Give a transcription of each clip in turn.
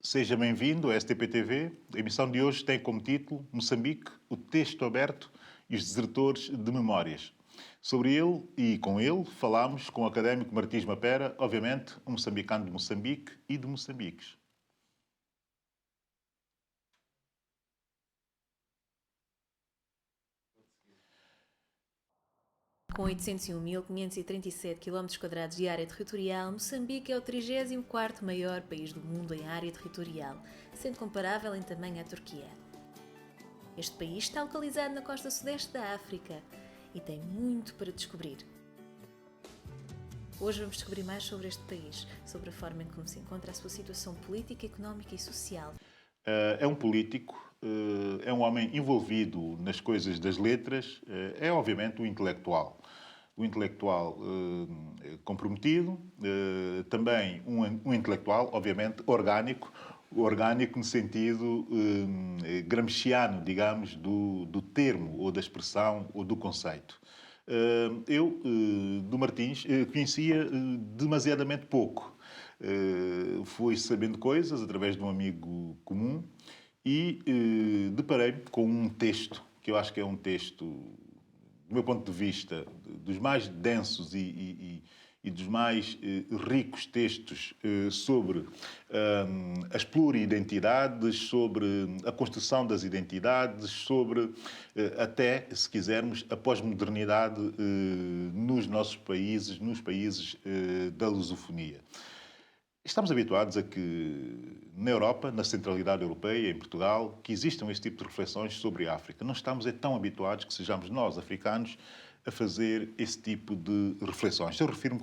Seja bem-vindo à STP-TV. A emissão de hoje tem como título Moçambique, o texto aberto e os desertores de memórias. Sobre ele e com ele falámos com o académico Martins Mapera, obviamente um moçambicano de Moçambique e de Moçambiques. Com 801.537 km² de área territorial, Moçambique é o 34º maior país do mundo em área territorial, sendo comparável em tamanho à Turquia. Este país está localizado na costa sudeste da África e tem muito para descobrir. Hoje vamos descobrir mais sobre este país, sobre a forma em como se encontra a sua situação política, económica e social. É um político, é um homem envolvido nas coisas das letras, é obviamente um intelectual. Um intelectual comprometido, também um intelectual, obviamente, orgânico no sentido gramsciano, digamos, do termo, ou da expressão, ou do conceito. Eu, do Martins, conhecia demasiadamente pouco. Fui sabendo coisas através de um amigo comum e deparei-me com um texto, que eu acho que é um texto, do meu ponto de vista, dos mais densos e dos mais ricos textos sobre as pluriidentidades, sobre a construção das identidades, sobre até, se quisermos, a pós-modernidade nos nossos países, nos países da lusofonia. Estamos habituados a que na Europa, na centralidade europeia, em Portugal, que existam este tipo de reflexões sobre a África. Não estamos tão habituados que sejamos nós, africanos, a fazer esse tipo de reflexões. Eu refiro-me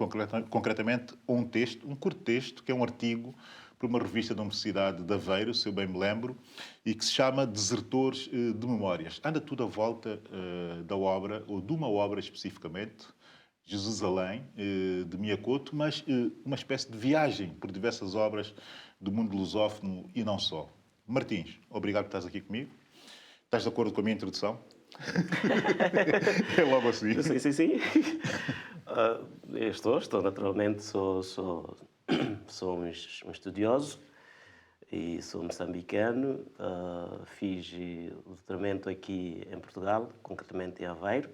concretamente a um texto, um curto texto, que é um artigo para uma revista da Universidade de Aveiro, se eu bem me lembro, e que se chama Desertores de Memórias. Anda tudo à volta da obra, ou de uma obra especificamente, Jerusalém, de Miyakoto, mas uma espécie de viagem por diversas obras do mundo lusófono e não só. Martins, obrigado por estás aqui comigo. Estás de acordo com a minha introdução? É logo assim. Sim. Estou naturalmente, sou um estudioso e sou moçambicano. Fiz o doutoramento aqui em Portugal, concretamente em Aveiro.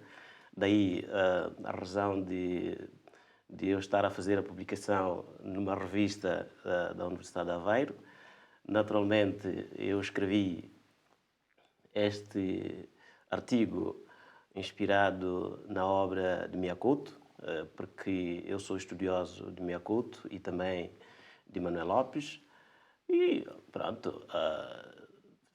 Daí a razão de eu estar a fazer a publicação numa revista da Universidade de Aveiro. Naturalmente, eu escrevi este artigo inspirado na obra de Miyakoto, porque eu sou estudioso de Miyakoto e também de Manuel Lopes. E pronto,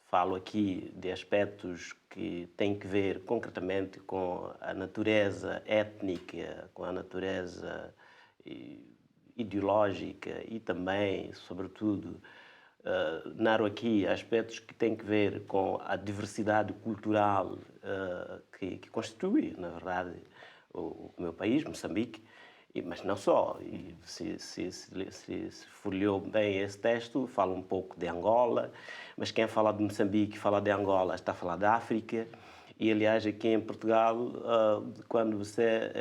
falo aqui de aspectos que têm que ver concretamente com a natureza étnica, com a natureza ideológica e também, sobretudo, narro aqui aspectos que têm que ver com a diversidade cultural que constitui, na verdade, o meu país, Moçambique, mas não só. E se folheou bem esse texto, fala um pouco de Angola, mas quem fala de Moçambique, fala de Angola, está a falar da África. E, aliás, aqui em Portugal, quando você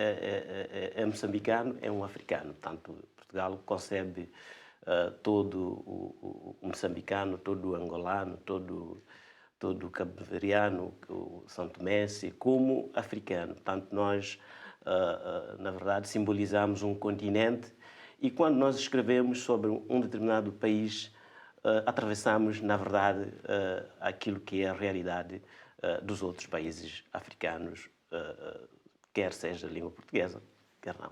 é moçambicano, é um africano. Portanto, Portugal concebe todo o moçambicano, todo o angolano, todo o cabo-verdiano, o santomense, como africano. Portanto, nós, na verdade, simbolizamos um continente e quando nós escrevemos sobre um determinado país, atravessamos, na verdade, aquilo que é a realidade dos outros países africanos, quer seja língua portuguesa, quer não.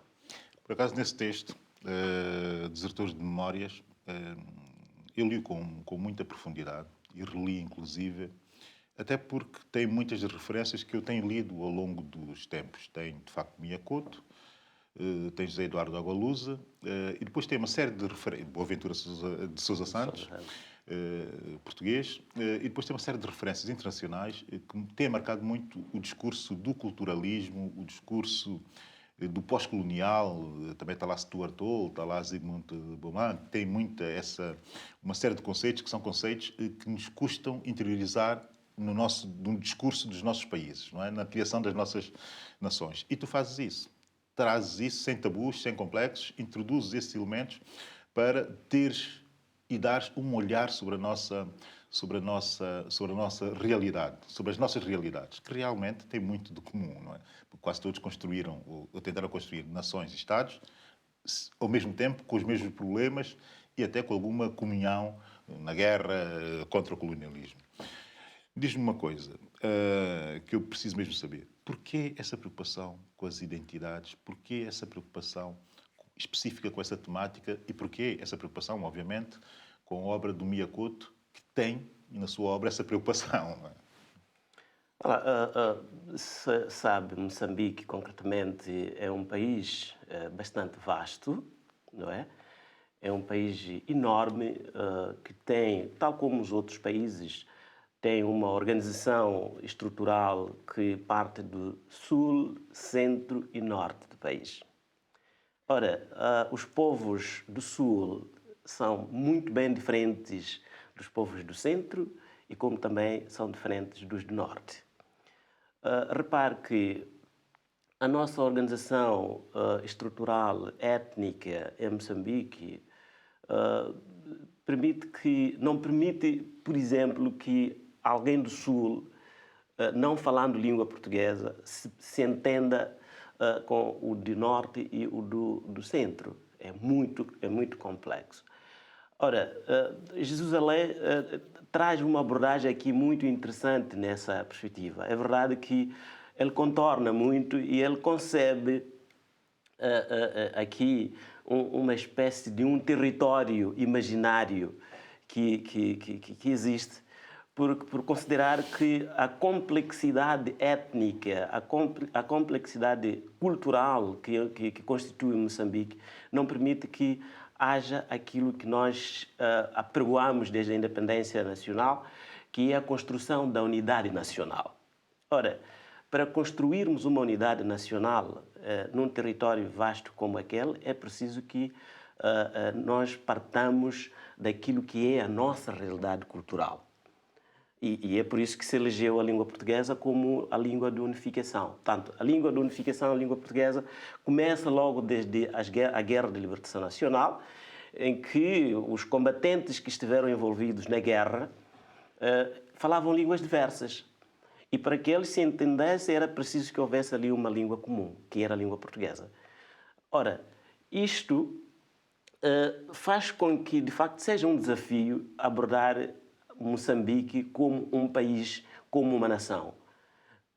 Por acaso, nesse texto, Desertores de Memórias, eu li-o com muita profundidade e reli, inclusive, até porque tem muitas das referências que eu tenho lido ao longo dos tempos. Tem, de facto, Miyakoto, tem José Eduardo Agualusa, e depois tem uma série de referências, Boaventura de Sousa Santos, português, e depois tem uma série de referências internacionais que têm marcado muito o discurso do culturalismo, o discurso do pós-colonial. Também está lá Stuart Hall, está lá Zygmunt Bauman, tem uma série de conceitos que são conceitos que nos custam interiorizar no discurso dos nossos países, não é? Na criação das nossas nações. E tu fazes isso. Trazes isso sem tabus, sem complexos, introduzes esses elementos para teres e dar um olhar sobre a nossa realidade, sobre as nossas realidades, que realmente tem muito de comum, não é? Porque quase todos construíram, ou tentaram construir nações e Estados, ao mesmo tempo, com os mesmos problemas e até com alguma comunhão na guerra contra o colonialismo. Diz-me uma coisa que eu preciso mesmo saber. Porquê essa preocupação com as identidades? Porquê essa preocupação específica com essa temática? E porquê essa preocupação, obviamente, com a obra do Miyakoto, que tem na sua obra essa preocupação? Não é? Sabe, Moçambique, concretamente, é um país bastante vasto, não é? É um país enorme que tem, tal como os outros países, tem uma organização estrutural que parte do sul, centro e norte do país. Ora, os povos do sul são muito bem diferentes dos povos do centro e como também são diferentes dos do norte. Repare que a nossa organização estrutural, étnica em Moçambique não permite, por exemplo, que alguém do Sul, não falando língua portuguesa, se entenda com o do Norte e o do Centro. É muito complexo. Ora, Jesus Alé traz uma abordagem aqui muito interessante nessa perspectiva. É verdade que ele contorna muito e ele concebe aqui uma espécie de um território imaginário que existe, por considerar que a complexidade étnica, a complexidade cultural que constitui Moçambique não permite que haja aquilo que nós apregoamos desde a independência nacional, que é a construção da unidade nacional. Ora, para construirmos uma unidade nacional num território vasto como aquele, é preciso que nós partamos daquilo que é a nossa realidade cultural. E é por isso que se elegeu a língua portuguesa como a língua de unificação. Portanto, a língua de unificação, a língua portuguesa, começa logo desde a Guerra de Libertação Nacional, em que os combatentes que estiveram envolvidos na guerra falavam línguas diversas. E para que eles se entendessem, era preciso que houvesse ali uma língua comum, que era a língua portuguesa. Ora, isto faz com que, de facto, seja um desafio abordar Moçambique como um país, como uma nação.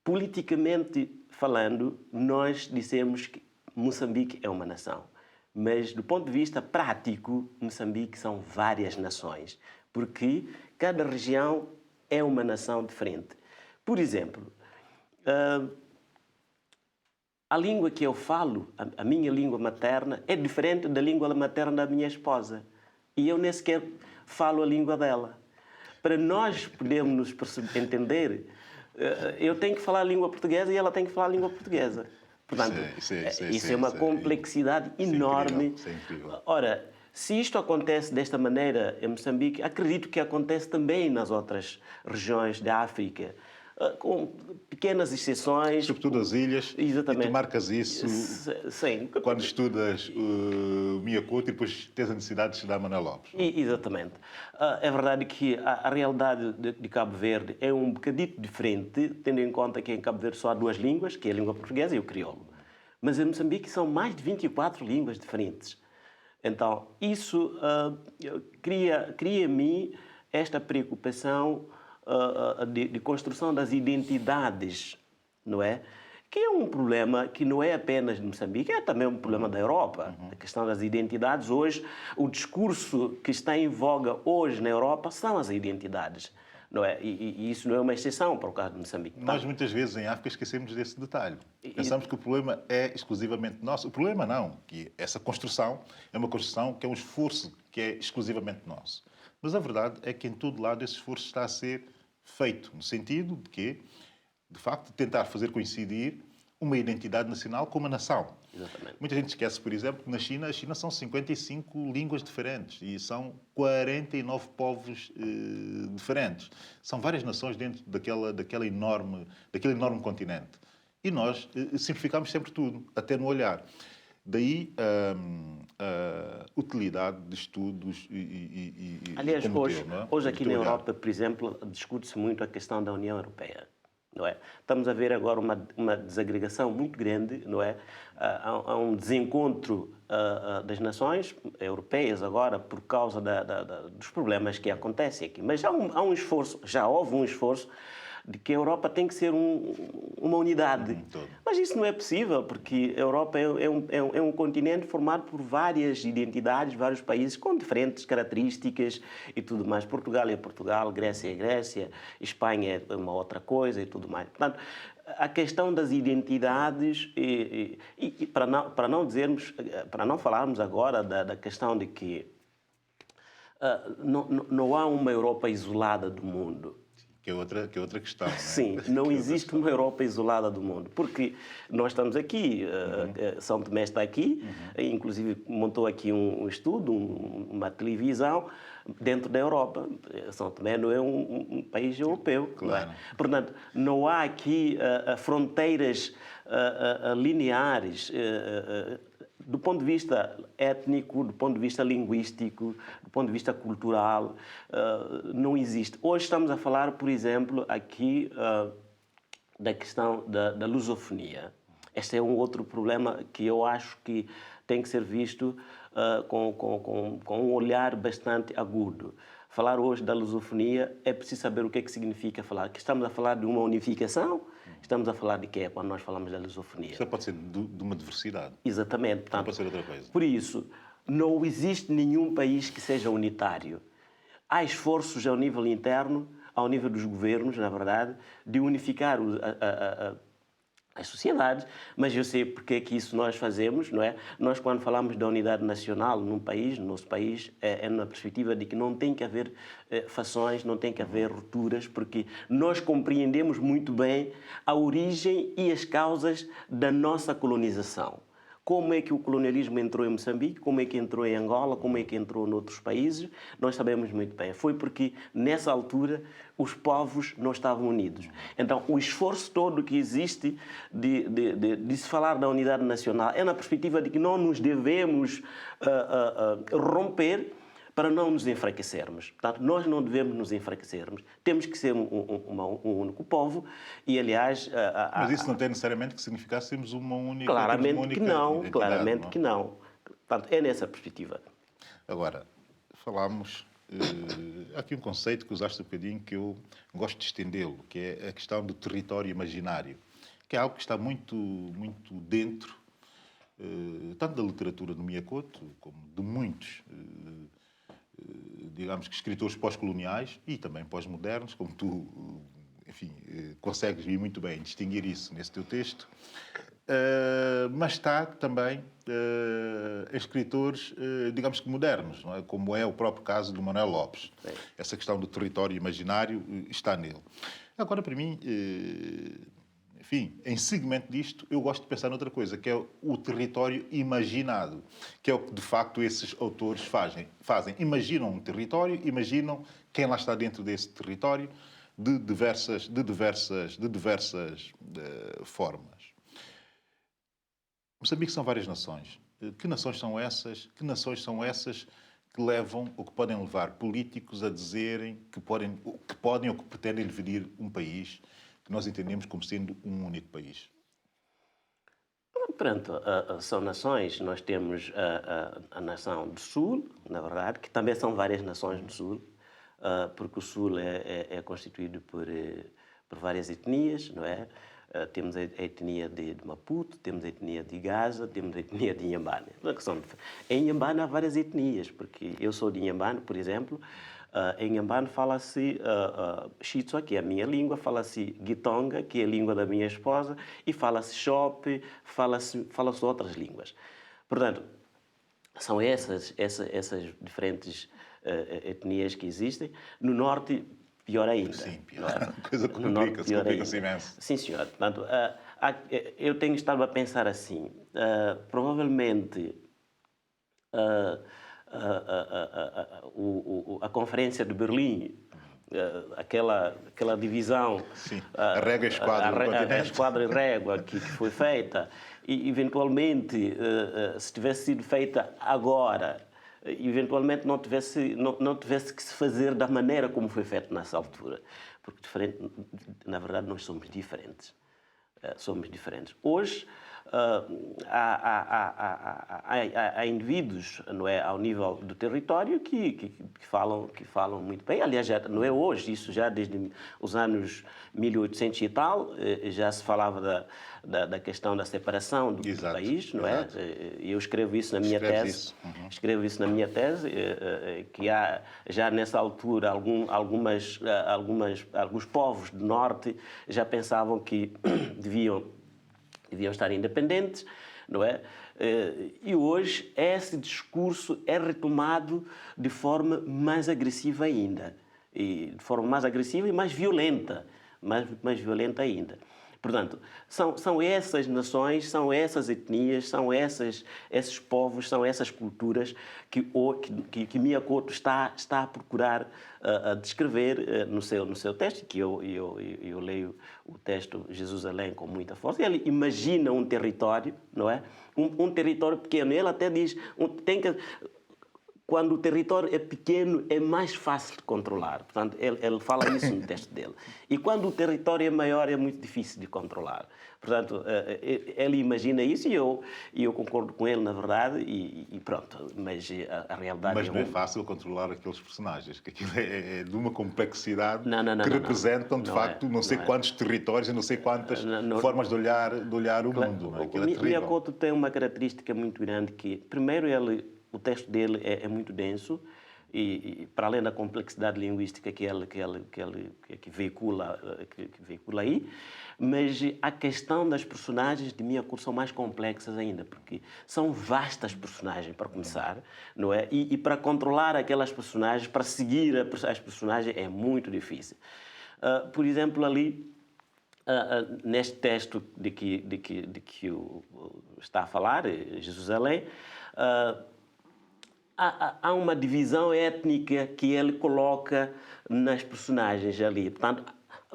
Politicamente falando, nós dissemos que Moçambique é uma nação. Mas, do ponto de vista prático, Moçambique são várias nações, porque cada região é uma nação diferente. Por exemplo, a língua que eu falo, a minha língua materna, é diferente da língua materna da minha esposa. E eu nem sequer falo a língua dela. Para nós podermos nos entender, eu tenho que falar a língua portuguesa e ela tem que falar a língua portuguesa. Portanto, isso é uma complexidade enorme. Isso é incrível. Ora, se isto acontece desta maneira em Moçambique, acredito que acontece também nas outras regiões da África, com pequenas exceções. Sobretudo as ilhas. Exatamente. E tu marcas isso sim. Quando estudas o Miyakoto e depois tens a necessidade de estudar Manuel Lopes. Exatamente. É verdade que a realidade de Cabo Verde é um bocadito diferente, tendo em conta que em Cabo Verde só há duas línguas, que é a língua portuguesa e o crioulo. Mas em Moçambique são mais de 24 línguas diferentes. Então, isso cria em mim esta preocupação de construção das identidades, não é? Que é um problema que não é apenas de Moçambique, é também um problema da Europa. A questão das identidades hoje, o discurso que está em voga hoje na Europa são as identidades, não é? E isso não é uma exceção para o caso de Moçambique. Nós muitas vezes em África esquecemos desse detalhe. Pensamos que o problema é exclusivamente nosso. O problema não, que essa construção é uma construção que é um esforço que é exclusivamente nosso. Mas a verdade é que em todo lado esse esforço está a ser feito, no sentido de que, de facto, tentar fazer coincidir uma identidade nacional com uma nação. Exatamente. Muita gente esquece, por exemplo, que na China, a China são 55 línguas diferentes e são 49 povos diferentes. São várias nações dentro daquele enorme continente. E nós simplificamos sempre tudo, até no olhar. Daí a utilidade de estudos Aliás, como o hoje, teu, não é? hoje Do aqui teu na olhar. Europa, por exemplo, discute-se muito a questão da União Europeia. Não é? Estamos a ver agora uma desagregação muito grande, não é? Há um desencontro das nações europeias agora por causa dos problemas que acontecem aqui. Mas há um esforço, já houve um esforço de que a Europa tem que ser uma unidade. Todo. Mas isso não é possível, porque a Europa é um continente formado por várias identidades, vários países com diferentes características e tudo mais. Portugal é Portugal, Grécia é Grécia, Espanha é uma outra coisa e tudo mais. Portanto, a questão das identidades, para não falarmos agora da questão de que não há uma Europa isolada do mundo. Que é outra questão, não é? Sim, não existe uma Europa isolada do mundo, porque nós estamos aqui, São Tomé está aqui, inclusive montou aqui um estudo, uma televisão dentro da Europa. São Tomé não é um país europeu, Claro. não é? Portanto, não há aqui fronteiras lineares. Do ponto de vista étnico, do ponto de vista linguístico, do ponto de vista cultural, não existe. Hoje estamos a falar, por exemplo, aqui da questão da lusofonia. Este é um outro problema que eu acho que tem que ser visto com um olhar bastante agudo. Falar hoje da lusofonia é preciso saber o que é que significa falar. Que estamos a falar de uma unificação? Estamos a falar de quê quando nós falamos da lusofonia? Isso pode ser de uma diversidade. Exatamente. Portanto, Não pode ser outra coisa. Por isso, não existe nenhum país que seja unitário. Há esforços ao nível interno, ao nível dos governos, na verdade, de unificar as sociedades, mas eu sei porque é que isso nós fazemos, não é? Nós, quando falamos da unidade nacional num país, no nosso país, é na perspectiva de que não tem que haver fações, não tem que haver rupturas, porque nós compreendemos muito bem a origem e as causas da nossa colonização. Como é que o colonialismo entrou em Moçambique, como é que entrou em Angola, como é que entrou noutros países, nós sabemos muito bem. Foi porque, nessa altura, os povos não estavam unidos. Então, o esforço todo que existe de se falar da unidade nacional é na perspectiva de que não nos devemos romper para não nos enfraquecermos. Portanto, nós não devemos nos enfraquecermos. Temos que ser um único povo e, aliás... Mas isso não tem necessariamente que significar sermos uma única Claramente que não, identidade, claramente não é? que não. Portanto, é nessa perspectiva. Agora, falámos... há aqui um conceito que usaste um bocadinho que eu gosto de estendê-lo, que é a questão do território imaginário, que é algo que está muito, muito dentro, tanto da literatura do Miyakoto, como de muitos... digamos que escritores pós-coloniais e também pós-modernos, como tu, enfim, consegues vir muito bem distinguir isso nesse teu texto, mas está também em escritores, digamos que modernos, não é? Como é o próprio caso do Manuel Lopes. Essa questão do território imaginário está nele. Agora, para mim... enfim, em seguimento disto, eu gosto de pensar noutra coisa, que é o território imaginado, que é o que, de facto, esses autores fazem. Imaginam um território, imaginam quem lá está dentro desse território, de diversas formas. Moçambique são várias nações. Que nações são essas? Que nações são essas que levam ou que podem levar políticos a dizerem que podem ou que pretendem dividir um país que nós entendemos como sendo um único país? Pronto, são nações. Nós temos a nação do Sul, na verdade, que também são várias nações do Sul, porque o Sul é constituído por várias etnias, não é? Temos a etnia de Maputo, temos a etnia de Gaza, temos a etnia de Inhambane. Em Inhambane há várias etnias, porque eu sou de Inhambane, por exemplo. Em Inhambane fala-se Xitsua, que é a minha língua, fala-se Gitonga, que é a língua da minha esposa, e fala-se Xope, fala-se outras línguas. Portanto, são essas diferentes etnias que existem. No Norte, pior ainda. Sim, pior. A coisa complica-se imenso. Sim, senhor. Portanto, eu tenho estado a pensar assim, provavelmente... a Conferência de Berlim, aquela divisão, Sim, a régua e a esquadra do a continente. esquadra e régua que foi feita, e eventualmente, se tivesse sido feita agora, eventualmente não tivesse que se fazer da maneira como foi feito nessa altura. Porque, na verdade, nós somos diferentes. Somos diferentes. Hoje, há indivíduos, não é, ao nível do território que falam muito bem. Aliás, já, não é hoje, isso já desde os anos 1800 e tal, já se falava da questão da separação do país, não é? Eu escrevo isso na minha tese. Escrevo isso na minha tese, que há já nessa altura alguns povos do norte já pensavam que deviam estar independentes, não é? E hoje esse discurso é retomado de forma mais agressiva ainda, e de forma mais agressiva e mais violenta ainda. Portanto, são essas nações, são essas etnias, são esses povos, são essas culturas que Mia Couto está a procurar a descrever no seu texto, que eu leio o texto Jerusalém com muita força. Ele imagina um território, não é? Um território pequeno. Ele até diz, quando o território é pequeno, é mais fácil de controlar. Portanto, ele fala isso no texto dele. E quando o território é maior, é muito difícil de controlar. Portanto, ele imagina isso e eu concordo com ele, na verdade, e pronto. Mas a realidade Mas não é fácil controlar aqueles personagens, que aquilo é de uma complexidade que representam, de facto, não sei quantos territórios e não sei quantas formas de olhar o mundo. Não é? Aquilo é terrível. Mia Couto tem uma característica muito grande que, primeiro, o texto dele é muito denso e para além da complexidade linguística que veicula aí, mas a questão das personagens de Mia Couto são mais complexas ainda, porque são vastas personagens, para começar, não é? E para controlar aquelas personagens, para seguir as personagens, é muito difícil. Por exemplo, ali, neste texto de que está a falar, Jerusalém, há uma divisão étnica que ele coloca nas personagens ali. Portanto,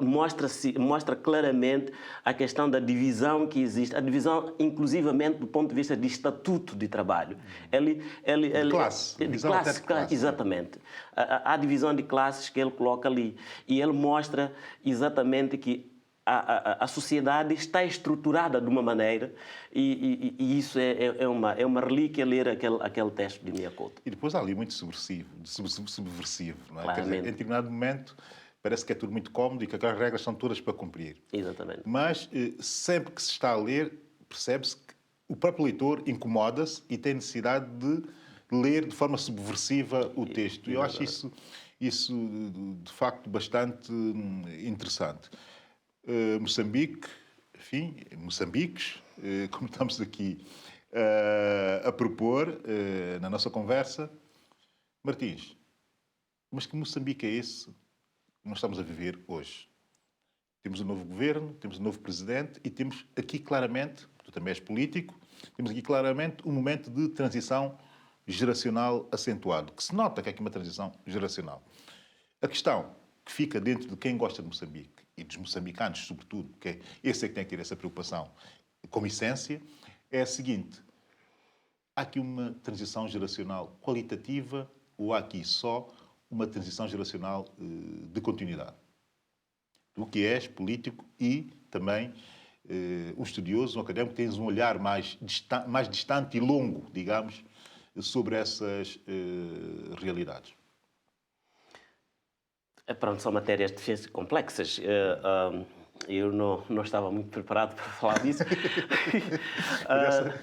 mostra claramente a questão da divisão que existe, a divisão inclusivamente do ponto de vista de estatuto de trabalho. De classe. De classe, exatamente. Há divisão de classes que ele coloca ali. E ele mostra exatamente que a sociedade está estruturada de uma maneira e isso é uma relíquia ler aquele texto de Mia Couto. E depois há ali muito subversivo, não é? Quer dizer, em determinado momento parece que é tudo muito cómodo e que aquelas regras são todas para cumprir. Exatamente. Mas sempre que se está a ler, percebe-se que o próprio leitor incomoda-se e tem necessidade de ler de forma subversiva o texto. Eu acho isso de facto bastante interessante. Moçambique, enfim, Moçambiques, como estamos aqui a propor na nossa conversa. Martins, mas que Moçambique é esse que nós estamos a viver hoje? Temos um novo governo, temos um novo presidente e temos aqui claramente, tu também és político, temos aqui claramente um momento de transição geracional acentuado, que se nota que é aqui uma transição geracional. A questão que fica dentro de quem gosta de Moçambique, e dos moçambicanos, sobretudo, porque esse é que tem que ter essa preocupação como essência, é a seguinte: há aqui uma transição geracional qualitativa ou há aqui só uma transição geracional de continuidade? Tu que és político e também um estudioso, um académico, tens um olhar mais distante e longo, digamos, sobre essas realidades. Pronto, são matérias de ciência complexas. Eu não estava muito preparado para falar disso.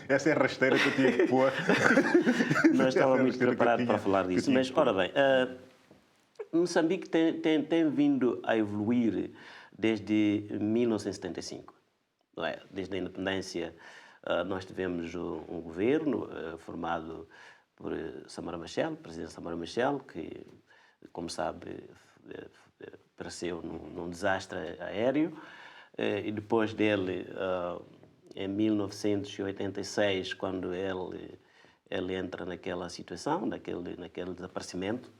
Essa é a rasteira que eu tinha que pôr. Não estava muito preparado para falar disso. Mas, ora bem, Moçambique tem vindo a evoluir desde 1975. Não é? Desde a independência, nós tivemos um governo formado por Samora Machel, presidente Samora Machel, que, como sabe, apareceu num desastre aéreo, e depois dele, em 1986, quando ele entra naquela situação, naquele desaparecimento,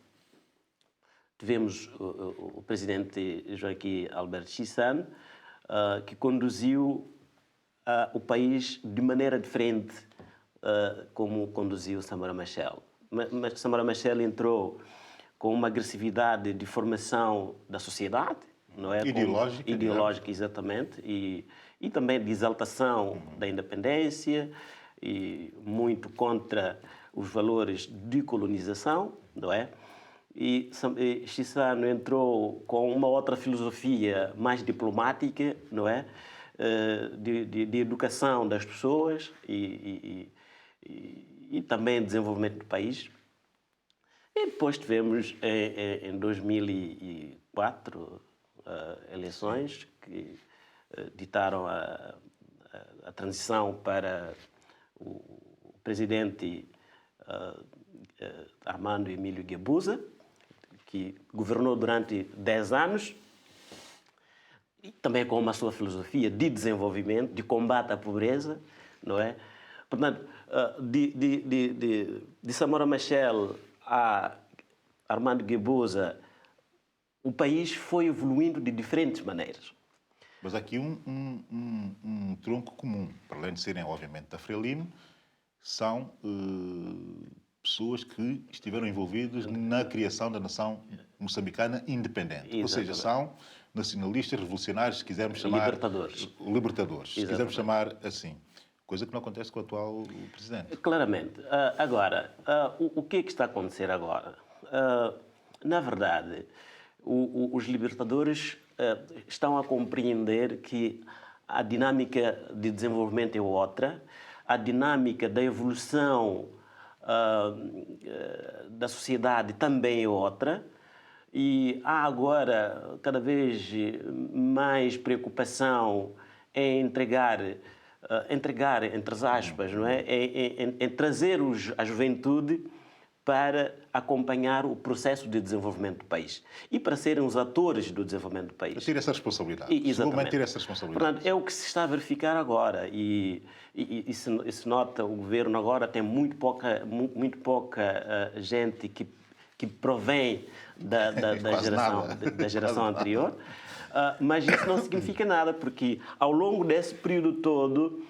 tivemos o presidente Joaquim Albert Chissano, que conduziu o país de maneira diferente como conduziu Samora Machel. Mas Samora Machel entrou com uma agressividade de formação da sociedade, não é? Ideológica. Ideológica, exatamente, e também de exaltação da independência, e muito contra os valores de colonização, não é? E Chissano entrou com uma outra filosofia mais diplomática, não é? De educação das pessoas e também desenvolvimento do país. E depois tivemos, em 2004, eleições que ditaram a transição para o presidente Armando Emílio Guebuza, que governou durante 10 anos, e também com uma sua filosofia de desenvolvimento, de combate à pobreza, não é? Portanto, de Samora Machel a Armando Guebuza, o país foi evoluindo de diferentes maneiras. Mas há aqui um tronco comum, para além de serem, obviamente, da Frelimo, são pessoas que estiveram envolvidas na criação da nação moçambicana independente. Exatamente. Ou seja, são nacionalistas, revolucionários, se quisermos chamar... Libertadores, se quisermos chamar assim. Coisa que não acontece com o atual presidente. Claramente. Agora, o que é que está a acontecer agora? Na verdade, os libertadores estão a compreender que a dinâmica de desenvolvimento é outra, a dinâmica da evolução da sociedade também é outra, e há agora cada vez mais preocupação em entregar, entre aspas, não é? em trazer a juventude para acompanhar o processo de desenvolvimento do país e para serem os atores do desenvolvimento do país. Ter essa responsabilidade. Exatamente. Ter essa responsabilidade. Portanto, é o que se está a verificar agora e se nota, o governo agora tem muito pouca gente que provém da geração anterior, mas isso não significa nada, porque ao longo desse período todo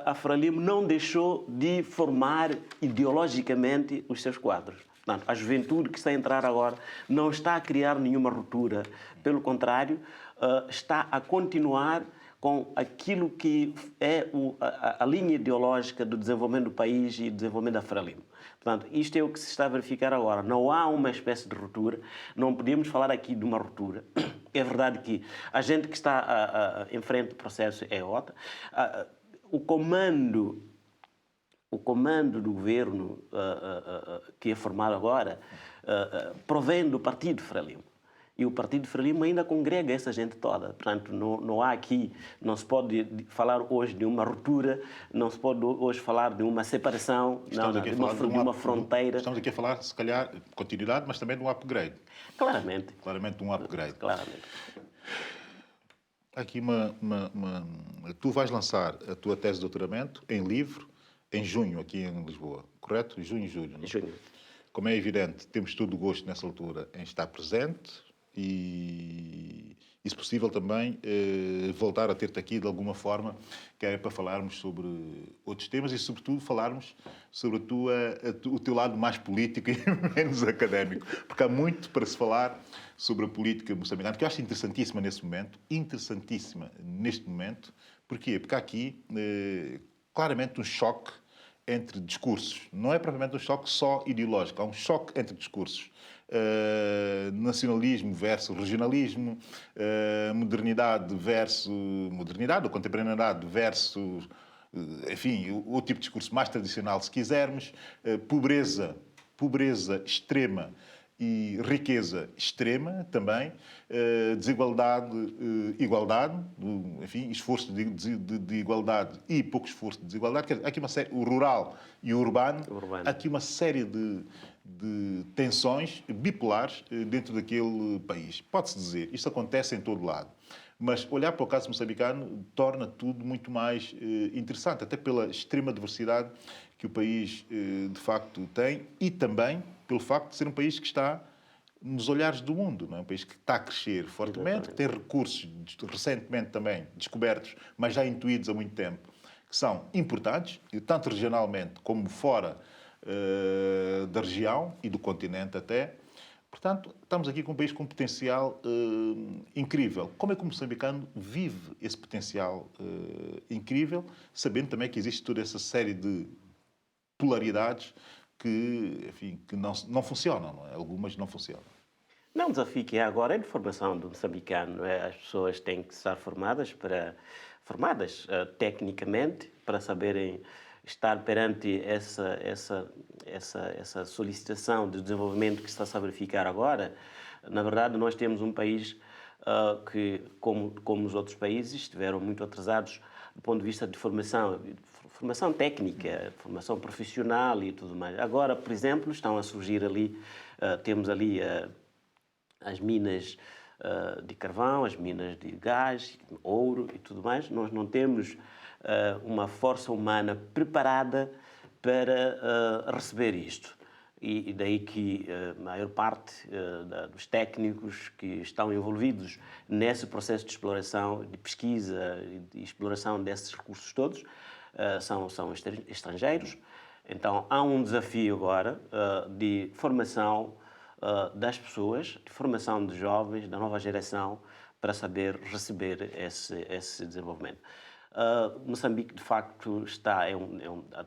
a Frelimo não deixou de formar ideologicamente os seus quadros. Portanto, a juventude que está a entrar agora não está a criar nenhuma ruptura. Pelo contrário, está a continuar com aquilo que é a linha ideológica do desenvolvimento do país e do desenvolvimento da Frelimo. Portanto, isto é o que se está a verificar agora. Não há uma espécie de ruptura. Não podemos falar aqui de uma ruptura. É verdade que a gente que está em frente do processo é outra. O comando do governo que é formado agora provém do Partido Frelimo. E o Partido Frelimo ainda congrega essa gente toda. Portanto, não há aqui, não se pode falar hoje de uma ruptura, não se pode hoje falar de uma separação, de uma fronteira. Estamos aqui a falar, se calhar, de continuidade, mas também de um upgrade. Claramente. Claramente de um upgrade. Claramente. Aqui tu vais lançar a tua tese de doutoramento em livro em junho, aqui em Lisboa, correto? Junho e julho, não? Junho. Como é evidente, temos todo o gosto nessa altura em estar presente e se possível também voltar a ter-te aqui de alguma forma, que é para falarmos sobre outros temas e sobretudo falarmos sobre o teu lado mais político e menos académico, porque há muito para se falar sobre a política moçambicana, que eu acho interessantíssima neste momento. Porquê? Porque há aqui claramente um choque entre discursos. Não é propriamente um choque só ideológico, há um choque entre discursos. Nacionalismo versus regionalismo, modernidade versus modernidade, ou contemporaneidade versus, enfim, o tipo de discurso mais tradicional, se quisermos, pobreza extrema e riqueza extrema também, desigualdade, igualdade, enfim, esforço de igualdade e pouco esforço de desigualdade. Há aqui uma série, o rural e o urbano. Há aqui uma série de tensões bipolares dentro daquele país. Pode-se dizer, isto acontece em todo lado. Mas olhar para o caso moçambicano torna tudo muito mais interessante, até pela extrema diversidade que o país de facto tem e também pelo facto de ser um país que está nos olhares do mundo. Não é? Um país que está a crescer fortemente, que tem recursos recentemente também descobertos, mas já intuídos há muito tempo, que são importantes, tanto regionalmente como fora da região e do continente até. Portanto, estamos aqui com um país com um potencial incrível. Como é que o moçambicano vive esse potencial incrível, sabendo também que existe toda essa série de polaridades que, enfim, que não funcionam, não é? Algumas não funcionam. Não, o desafio que é agora é de formação do moçambicano. As pessoas têm que estar formadas tecnicamente para saberem estar perante essa solicitação de desenvolvimento que está a verificar agora. Na verdade, nós temos um país que, como os outros países, estiveram muito atrasados do ponto de vista de formação técnica, formação profissional e tudo mais. Agora, por exemplo, estão a surgir ali, temos ali as minas de carvão, as minas de gás, ouro e tudo mais. Nós não temos uma força humana preparada para receber isto. E daí que a maior parte dos técnicos que estão envolvidos nesse processo de exploração, de pesquisa e de exploração desses recursos todos são estrangeiros. Então há um desafio agora de formação das pessoas, de formação de jovens, da nova geração, para saber receber esse desenvolvimento. Moçambique, de facto,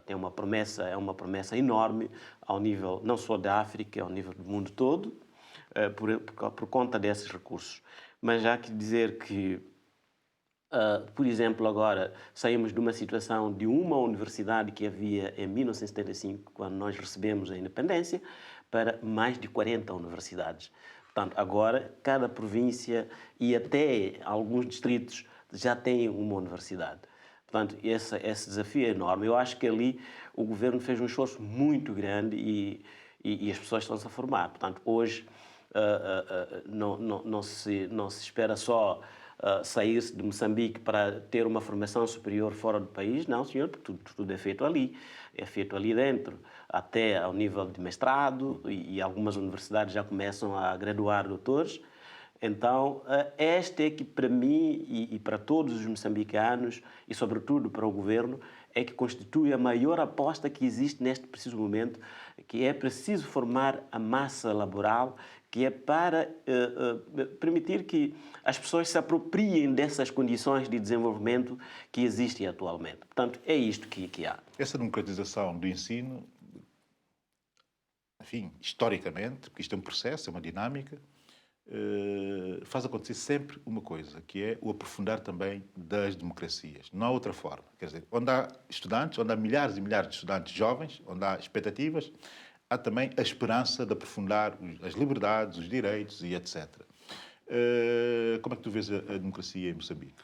tem uma promessa enorme ao nível não só da África, ao nível do mundo todo, por conta desses recursos. Mas há que dizer que, por exemplo, agora saímos de uma situação de uma universidade que havia em 1975, quando nós recebemos a independência, para mais de 40 universidades. Portanto, agora, cada província e até alguns distritos já têm uma universidade. Portanto, esse desafio é enorme. Eu acho que ali o governo fez um esforço muito grande e as pessoas estão-se a formar. Portanto, hoje não se espera só sair-se de Moçambique para ter uma formação superior fora do país. Não, senhor, porque tudo é feito ali. É feito ali dentro, até ao nível de mestrado, e algumas universidades já começam a graduar doutores. Então, este é que, para mim e para todos os moçambicanos, e sobretudo para o governo, é que constitui a maior aposta que existe neste preciso momento, que é preciso formar a massa laboral, que é para permitir que as pessoas se apropriem dessas condições de desenvolvimento que existem atualmente. Portanto, é isto que há. Essa democratização do ensino, enfim, historicamente, porque isto é um processo, é uma dinâmica, faz acontecer sempre uma coisa, que é o aprofundar também das democracias. Não há outra forma. Quer dizer, onde há estudantes, onde há milhares e milhares de estudantes jovens, onde há expectativas, há também a esperança de aprofundar as liberdades, os direitos e etc. Como é que tu vês a democracia em Moçambique?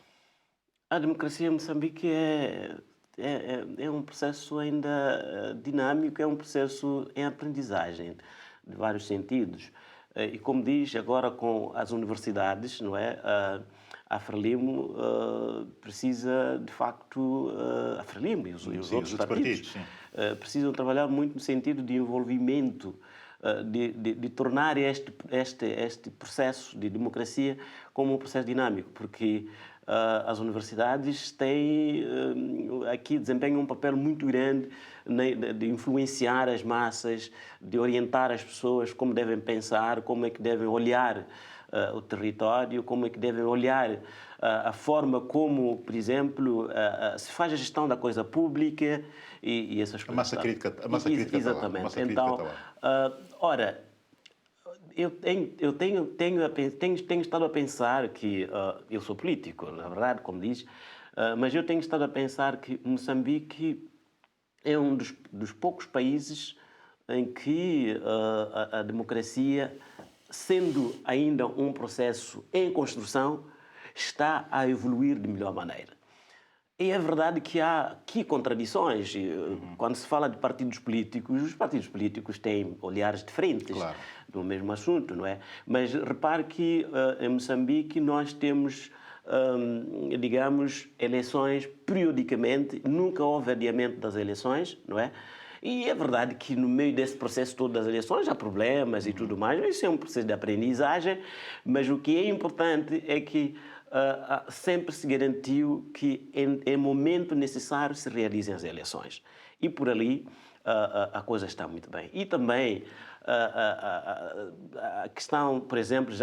A democracia em Moçambique é um processo ainda dinâmico, é um processo em aprendizagem, de vários sentidos. E como diz, agora com as universidades, não é? A Frelimo precisa, de facto, a Frelimo e os outros partidos precisam trabalhar muito no sentido de envolvimento, de tornar este processo de democracia como um processo dinâmico, porque as universidades desempenham um papel muito grande de influenciar as massas, de orientar as pessoas como devem pensar, como é que devem olhar o território, como é que devem olhar a forma como, por exemplo, se faz a gestão da coisa pública e essas coisas. A massa crítica exatamente. Está lá. Então, ora, eu tenho estado a pensar que eu sou político, na verdade, como diz, mas eu tenho estado a pensar que Moçambique é um dos poucos países em que a democracia, sendo ainda um processo em construção, está a evoluir de melhor maneira. E é verdade que há aqui contradições. Quando se fala de partidos políticos, os partidos políticos têm olhares diferentes, claro, do mesmo assunto, não é? Mas repare que em Moçambique nós temos, digamos, eleições periodicamente, nunca houve adiamento das eleições, não é? E é verdade que no meio desse processo todo das eleições há problemas e tudo mais, isso é um processo de aprendizagem, mas o que é importante é que sempre se garantiu que em momento necessário se realizem as eleições. E por ali a coisa está muito bem. E também a questão, por exemplo,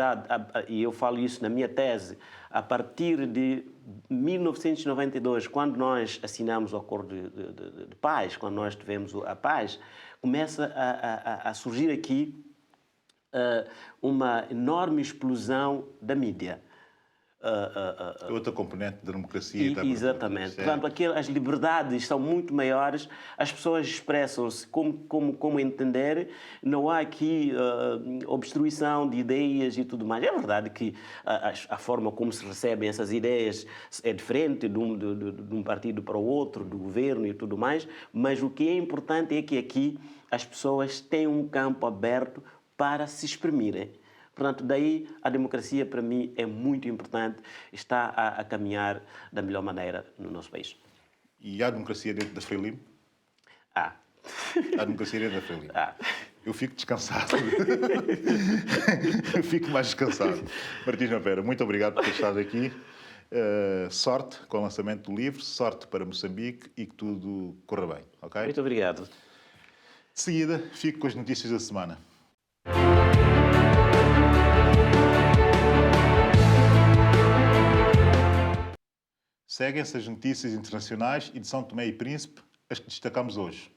e eu falo isso na minha tese, a partir de 1992, quando nós assinamos o Acordo de Paz, quando nós tivemos a paz, começa a surgir aqui uma enorme explosão da mídia. Outra componente da democracia. Exatamente. Portanto, as liberdades são muito maiores, as pessoas expressam-se como entender, não há aqui obstruição de ideias e tudo mais. É verdade que a forma como se recebem essas ideias é diferente de um partido para o outro, do governo e tudo mais, mas o que é importante é que aqui as pessoas têm um campo aberto para se exprimirem. Portanto, daí a democracia, para mim, é muito importante, está a caminhar da melhor maneira no nosso país. E há democracia dentro da Frelimo? Há. Há democracia dentro da Frelimo? Há. Eu fico descansado. Eu fico mais descansado. Martins Nampera, muito obrigado por ter estado aqui. Sorte com o lançamento do livro, sorte para Moçambique e que tudo corra bem, ok? Muito obrigado. De seguida, fico com as notícias da semana. Seguem-se as notícias internacionais e de São Tomé e Príncipe, as que destacamos hoje.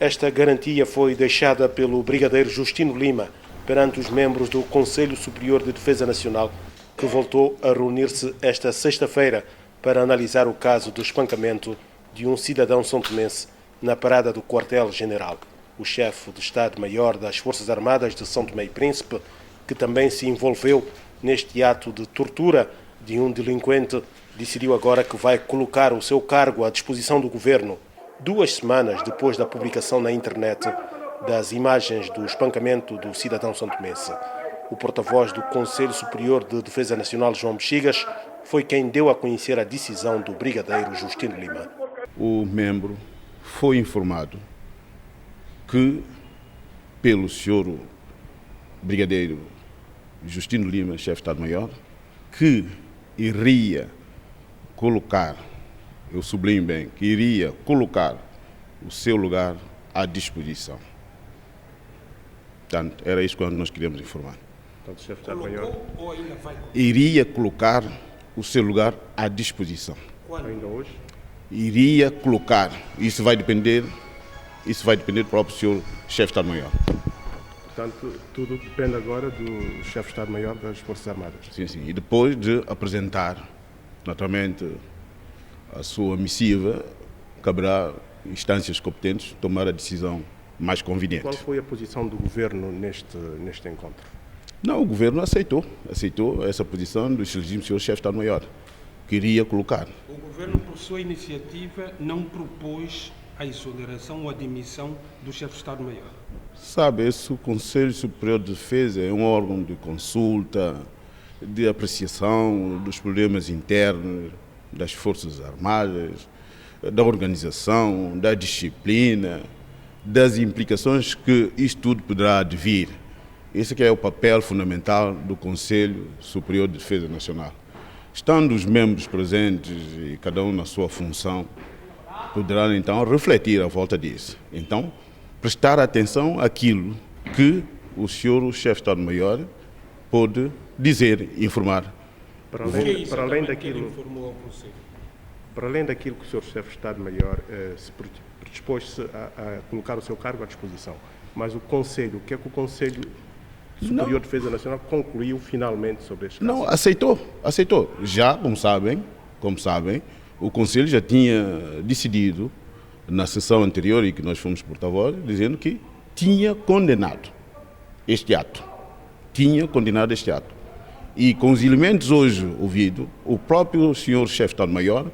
Esta garantia foi deixada pelo brigadeiro Justino Lima perante os membros do Conselho Superior de Defesa Nacional, que voltou a reunir-se esta sexta-feira para analisar o caso do espancamento de um cidadão são-tomense na parada do quartel-general. O chefe de Estado-Maior das Forças Armadas de São Tomé e Príncipe, que também se envolveu neste ato de tortura de um delinquente, decidiu agora que vai colocar o seu cargo à disposição do governo, 2 semanas depois da publicação na internet das imagens do espancamento do cidadão santomense. O porta-voz do Conselho Superior de Defesa Nacional, João Bexigas, foi quem deu a conhecer a decisão do brigadeiro Justino Lima. O membro foi informado que, pelo senhor brigadeiro Justino Lima, chefe de Estado-Maior, que iria colocar, eu sublinho bem, que iria colocar o seu lugar à disposição. Portanto, era isso que nós queríamos informar. Portanto, o chefe de Estado-Maior iria colocar o seu lugar à disposição. ainda hoje? Iria colocar. Isso vai depender do próprio senhor chefe de Estado-Maior. Portanto, tudo depende agora do chefe de Estado-Maior das Forças Armadas. Sim, sim. E depois de apresentar, naturalmente, a sua missiva, caberá instâncias competentes tomar a decisão mais conveniente. Qual foi a posição do governo neste encontro? Não, o governo aceitou essa posição do excelentíssimo senhor chefe de Estado-Maior, que iria colocar. O governo, por sua iniciativa, não propôs a exoneração ou a demissão do chefe de Estado-Maior. Sabe, esse Conselho Superior de Defesa é um órgão de consulta, de apreciação dos problemas internos das Forças Armadas, da organização, da disciplina, das implicações que isto tudo poderá advir. Esse que é o papel fundamental do Conselho Superior de Defesa Nacional. Estando os membros presentes e cada um na sua função, poderão então refletir à volta disso. Então, prestar atenção àquilo que o senhor, o chefe de Estado-Maior, pode dizer, informar. Para O que é além exatamente que daquilo, ele informou ao Conselho? para além daquilo que o senhor chefe de Estado-Maior se predispôs-se a colocar o seu cargo à disposição, mas o Conselho, o que é que o Conselho Superior de Defesa Nacional concluiu finalmente sobre este caso? Não, aceitou. Já, como sabem, o Conselho já tinha decidido na sessão anterior, e que nós fomos porta-voz, dizendo que tinha condenado este ato. E com os elementos hoje ouvidos, o próprio senhor chefe de Estado-Maior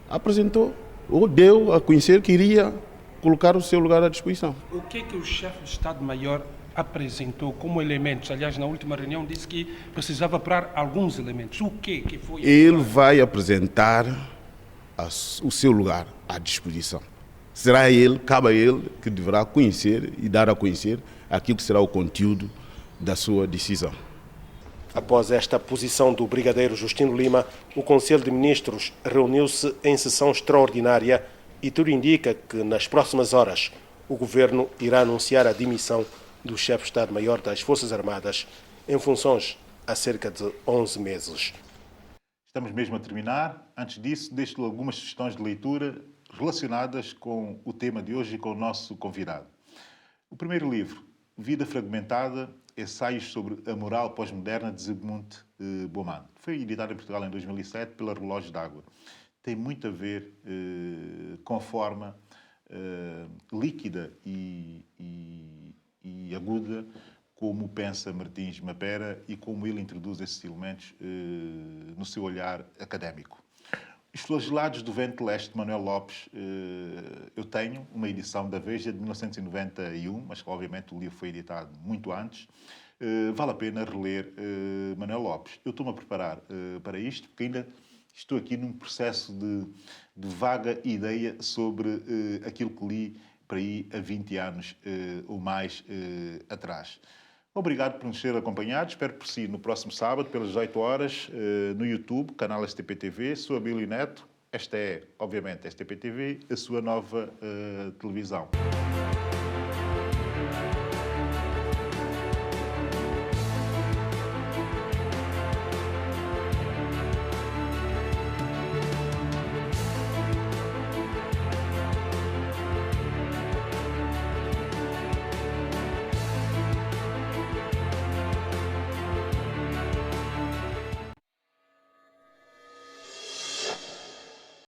apresentou, ou deu a conhecer que iria colocar o seu lugar à disposição. O que é que o chefe de Estado-Maior apresentou como elementos? Aliás, na última reunião disse que precisava apurar alguns elementos. O que foi? Ele vai apresentar o seu lugar à disposição. será ele, cabe a ele, que deverá conhecer e dar a conhecer aquilo que será o conteúdo da sua decisão. Após esta posição do brigadeiro Justino Lima, o Conselho de Ministros reuniu-se em sessão extraordinária e tudo indica que nas próximas horas o Governo irá anunciar a dimissão do chefe de Estado-Maior das Forças Armadas em funções há cerca de 11 meses. Estamos mesmo a terminar. Antes disso, deixo-lhe algumas sugestões de leitura relacionadas com o tema de hoje e com o nosso convidado. O primeiro livro, Vida Fragmentada, Ensaios sobre a Moral Pós-Moderna, de Zygmunt Bauman. Foi editado em Portugal em 2007 pela Relógio d'Água. Tem muito a ver com a forma líquida e aguda como pensa Martins Mapera e como ele introduz esses elementos no seu olhar académico. Os Flagelados do Vento Leste, de Manuel Lopes, eu tenho uma edição da Veja de 1991, mas que obviamente o livro foi editado muito antes. Vale a pena reler Manuel Lopes. Eu estou-me a preparar para isto, porque ainda estou aqui num processo de vaga ideia sobre aquilo que li para aí há 20 anos ou mais atrás. Obrigado por nos ter acompanhado. Espero por si no próximo sábado, pelas 18 horas, no YouTube, canal STP-TV. Sou Abílio Neto. Esta é, obviamente, STP-TV, a sua nova televisão.